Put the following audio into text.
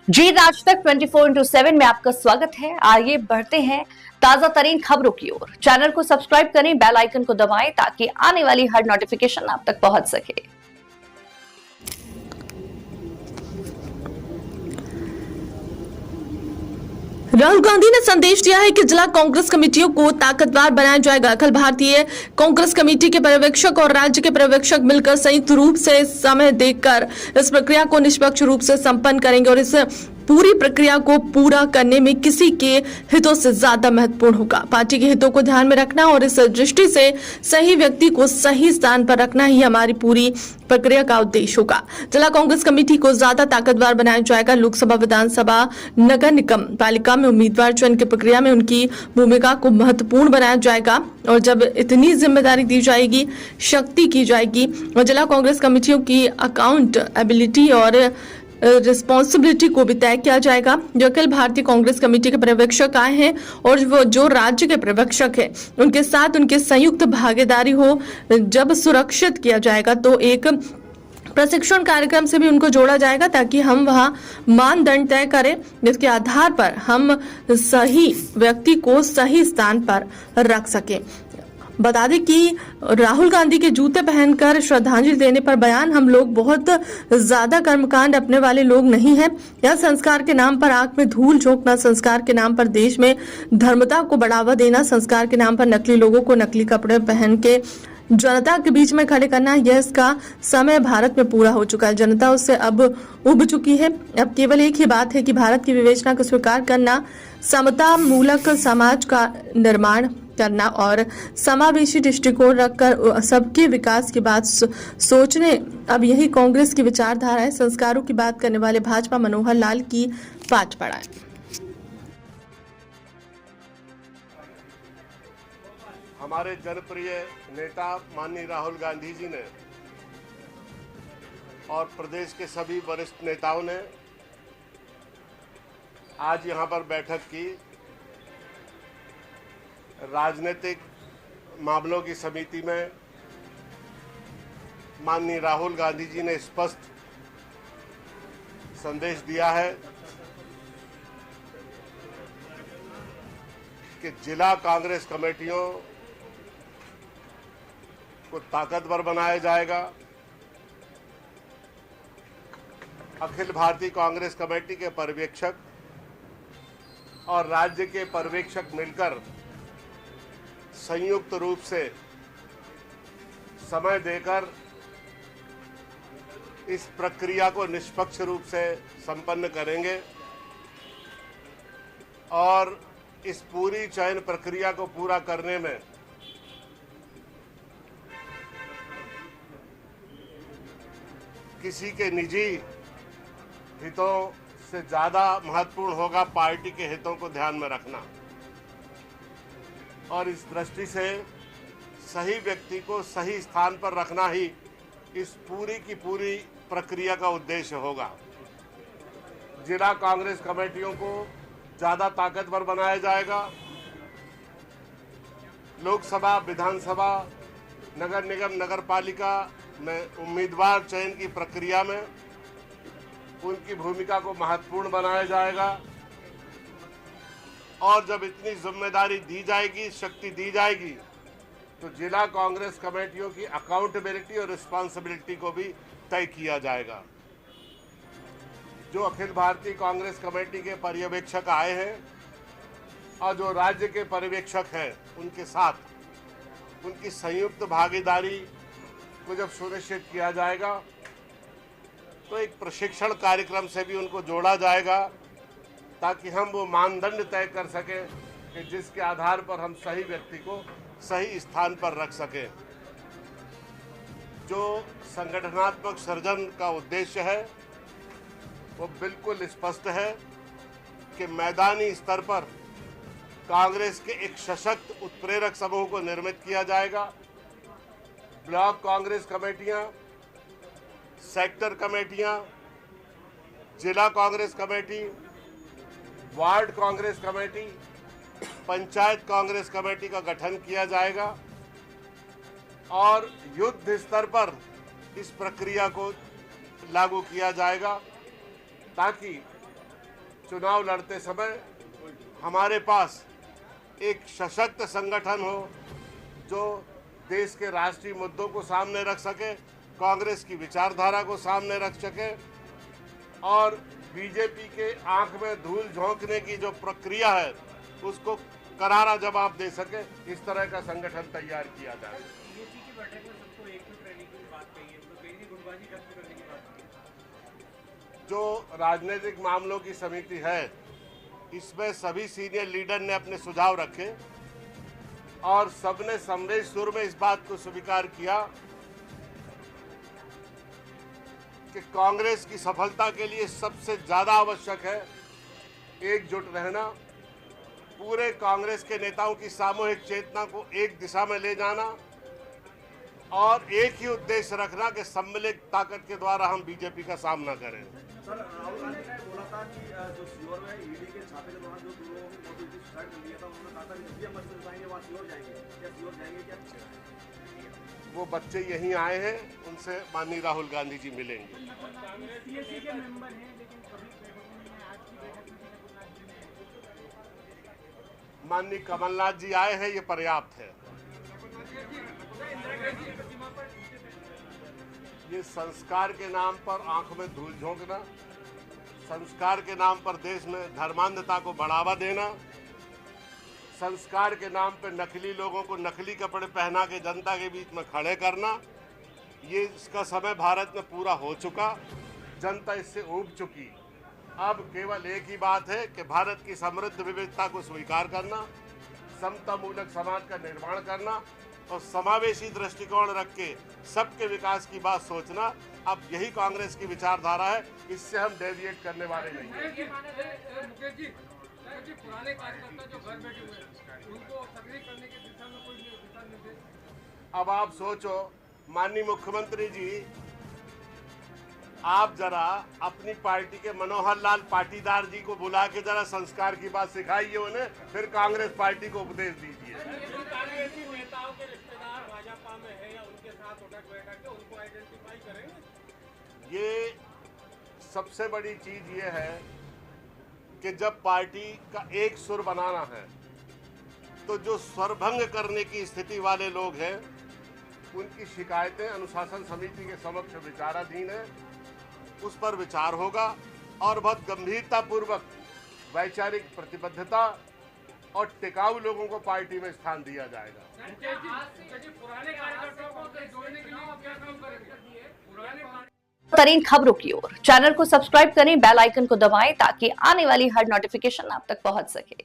जी राज तक 24/7 में आपका स्वागत है। आइए बढ़ते हैं ताजा तरीन खबरों की ओर। चैनल को सब्सक्राइब करें, बेल आइकन को दबाएं ताकि आने वाली हर नोटिफिकेशन आप तक पहुंच सके। राहुल गांधी ने संदेश दिया है कि जिला कांग्रेस कमेटियों को ताकतवर बनाया जाएगा। अखिल भारतीय कांग्रेस कमेटी के पर्यवेक्षक और राज्य के पर्यवेक्षक मिलकर संयुक्त रूप से समय देकर इस प्रक्रिया को निष्पक्ष रूप से संपन्न करेंगे और इस पूरी प्रक्रिया को पूरा करने में किसी के हितों से ज्यादा महत्वपूर्ण होगा। पार्टी के हितों को ध्यान में रखना और इस दृष्टि से सही व्यक्ति को सही स्थान पर रखना ही हमारी पूरी प्रक्रिया का उद्देश्य होगा। जिला कांग्रेस कमेटी को ज्यादा ताकतवर बनाया जाएगा। लोकसभा, विधानसभा, नगर निगम पालिका में उम्मीदवार चयन की प्रक्रिया में उनकी भूमिका को महत्वपूर्ण बनाया जाएगा और जब इतनी जिम्मेदारी दी जाएगी, शक्ति की जाएगी और जिला कांग्रेस कमेटियों की अकाउंटेबिलिटी और रिस्पॉन्सिबिलिटी को भी तय किया जाएगा। जो अखिल भारतीय कांग्रेस कमेटी के पर्यवेक्षक आए हैं और वो जो राज्य के पर्यवेक्षक हैं उनके साथ उनके संयुक्त भागीदारी हो, जब सुरक्षित किया जाएगा तो एक प्रशिक्षण कार्यक्रम से भी उनको जोड़ा जाएगा ताकि हम वहां मानदंड तय करें जिसके आधार पर हम सही व्यक्ति को सही स्थान पर रख सकें। बता दें कि राहुल गांधी के जूते पहनकर श्रद्धांजलि देने पर बयान, हम लोग बहुत ज्यादा कर्मकांड अपने वाले लोग नहीं हैं। यह संस्कार के नाम पर आंख में धूल झोंकना, संस्कार के नाम पर देश में धर्मता को बढ़ावा देना, संस्कार के नाम पर नकली लोगों को नकली कपड़े पहन के जनता के बीच में खड़े करना, यह इसका समय भारत में पूरा हो चुका है। जनता उससे अब उब चुकी है। अब केवल एक ही बात है कि भारत की विवेचना को स्वीकार करना, समता मूलक समाज का निर्माण करना और समावेशी दृष्टिकोण रखकर सबके विकास की बात सोचने। अब यही कांग्रेस की विचारधारा है। संस्कारों की बात करने वाले भाजपा मनोहर लाल की पाठ पढ़ाएं। हमारे जनप्रिय नेता माननीय राहुल गांधी जी ने और प्रदेश के सभी वरिष्ठ नेताओं ने आज यहां पर बैठक की। राजनीतिक मामलों की समिति में माननीय राहुल गांधी जी ने स्पष्ट संदेश दिया है कि जिला कांग्रेस कमेटियों को ताकतवर बनाया जाएगा। अखिल भारतीय कांग्रेस कमेटी के पर्यवेक्षक और राज्य के पर्यवेक्षक मिलकर संयुक्त रूप से समय देकर इस प्रक्रिया को निष्पक्ष रूप से संपन्न करेंगे और इस पूरी चयन प्रक्रिया को पूरा करने में किसी के निजी हितों से ज्यादा महत्वपूर्ण होगा पार्टी के हितों को ध्यान में रखना और इस दृष्टि से सही व्यक्ति को सही स्थान पर रखना ही इस पूरी की पूरी प्रक्रिया का उद्देश्य होगा। जिला कांग्रेस कमेटियों को ज्यादा ताकतवर बनाया जाएगा। लोकसभा, विधानसभा, नगर निगम, नगर पालिका में उम्मीदवार चयन की प्रक्रिया में उनकी भूमिका को महत्वपूर्ण बनाया जाएगा और जब इतनी जिम्मेदारी दी जाएगी, शक्ति दी जाएगी, तो जिला कांग्रेस कमेटियों की अकाउंटेबिलिटी और रिस्पॉन्सिबिलिटी को भी तय किया जाएगा। जो अखिल भारतीय कांग्रेस कमेटी के पर्यवेक्षक आए हैं और जो राज्य के पर्यवेक्षक हैं, उनके साथ उनकी संयुक्त भागीदारी को जब सुनिश्चित किया जाएगा तो एक प्रशिक्षण कार्यक्रम से भी उनको जोड़ा जाएगा ताकि हम वो मानदंड तय कर सकें कि जिसके आधार पर हम सही व्यक्ति को सही स्थान पर रख सकें। जो संगठनात्मक सृजन का उद्देश्य है वो बिल्कुल स्पष्ट है कि मैदानी स्तर पर कांग्रेस के एक सशक्त उत्प्रेरक समूह को निर्मित किया जाएगा। ब्लॉक कांग्रेस कमेटियां, सेक्टर कमेटियां, जिला Congress committee, ward Congress committee, panchayat Congress committee का गठन किया जाएगा और युद्ध स्तर पर इस प्रक्रिया को लागू किया जाएगा ताकि चुनाव लड़ते समय हमारे पास एक सशक्त संगठन हो जो देश के राष्ट्रीय मुद्दों को सामने रख सके, कांग्रेस की विचारधारा को सामने रख सके और बीजेपी के आंख में धूल झोंकने की जो प्रक्रिया है उसको करारा जवाब दे सके, इस तरह का संगठन तैयार किया जाए। जो राजनीतिक मामलों की समिति है इसमें सभी सीनियर लीडर ने अपने सुझाव रखे और सबने समरेश सुर में इस बात को स्वीकार किया कि कांग्रेस की सफलता के लिए सबसे ज्यादा आवश्यक है एकजुट रहना, पूरे कांग्रेस के नेताओं की सामूहिक चेतना को एक दिशा में ले जाना और एक ही उद्देश्य रखना कि सम्मिलित ताकत के द्वारा हम बीजेपी का सामना करें। सर, राहुल गांधी ने बोला था कि जो सीहोर में ईडी के छापे के दौरान जो दो लोगों को मौजूदगी सुसाइड कर लिया था, उन्होंने कहा था कि जब भी हम मस्जिद जाएंगे वहाँ सीहोर जाएंगे, क्या सीहोर जाएंगे क्या? वो बच्चे यहीं आए हैं, उनसे माननीय राहुल गांधी जी मिलेंगे। माननीय कमलनाथ जी आए हैं, ये पर्याप्त है। ये संस्कार के नाम पर आंख में धूल झोंकना, संस्कार के नाम पर देश में धर्मांधता को बढ़ावा देना, संस्कार के नाम पर नकली लोगों को नकली कपड़े पहना के जनता के बीच में खड़े करना, ये इसका समय भारत में पूरा हो चुका, जनता इससे ऊब चुकी। अब केवल एक ही बात है कि भारत की समृद्ध विविधता को स्वीकार करना, समता मूलक समाज का निर्माण करना और समावेशी दृष्टिकोण रख के सबके विकास की बात सोचना। अब यही कांग्रेस की विचारधारा है, इससे हम डेविएट करने वाले नहीं हैं। पुराने कार्यकर्ता जो घर बैठे हुए हैं उनको सक्रिय करने की दिशा में कोई दिशा निर्देश? अब आप सोचो माननीय मुख्यमंत्री जी, आप जरा अपनी पार्टी के मनोहर लाल पाटीदार जी को बुला के जरा संस्कार की बात सिखाइए उन्हें, फिर कांग्रेस पार्टी को उपदेश दीजिए। नेताओं के रिश्तेदार भाजपा में है या उनके साथ उठक बैठक के उनको आइडेंटिफाई करेंगे? ये सबसे बड़ी चीज ये है कि जब पार्टी का एक सुर बनाना है तो जो स्वरभंग करने की स्थिति वाले लोग हैं उनकी शिकायतें अनुशासन समिति के समक्ष विचाराधीन है, उस पर विचार होगा और बहुत गंभीरता पूर्वक वैचारिक प्रतिबद्धता और टिकाऊ लोगों को पार्टी में स्थान दिया जाएगा। पुराने कार्यकर्ताओं को जोड़ने के लिए आप क्या काम करेंगे? पुराने तरीन खबरों की ओर चैनल को सब्सक्राइब करें, बेल आइकन को दबाएं ताकि आने वाली हर नोटिफिकेशन आप तक पहुंच सके।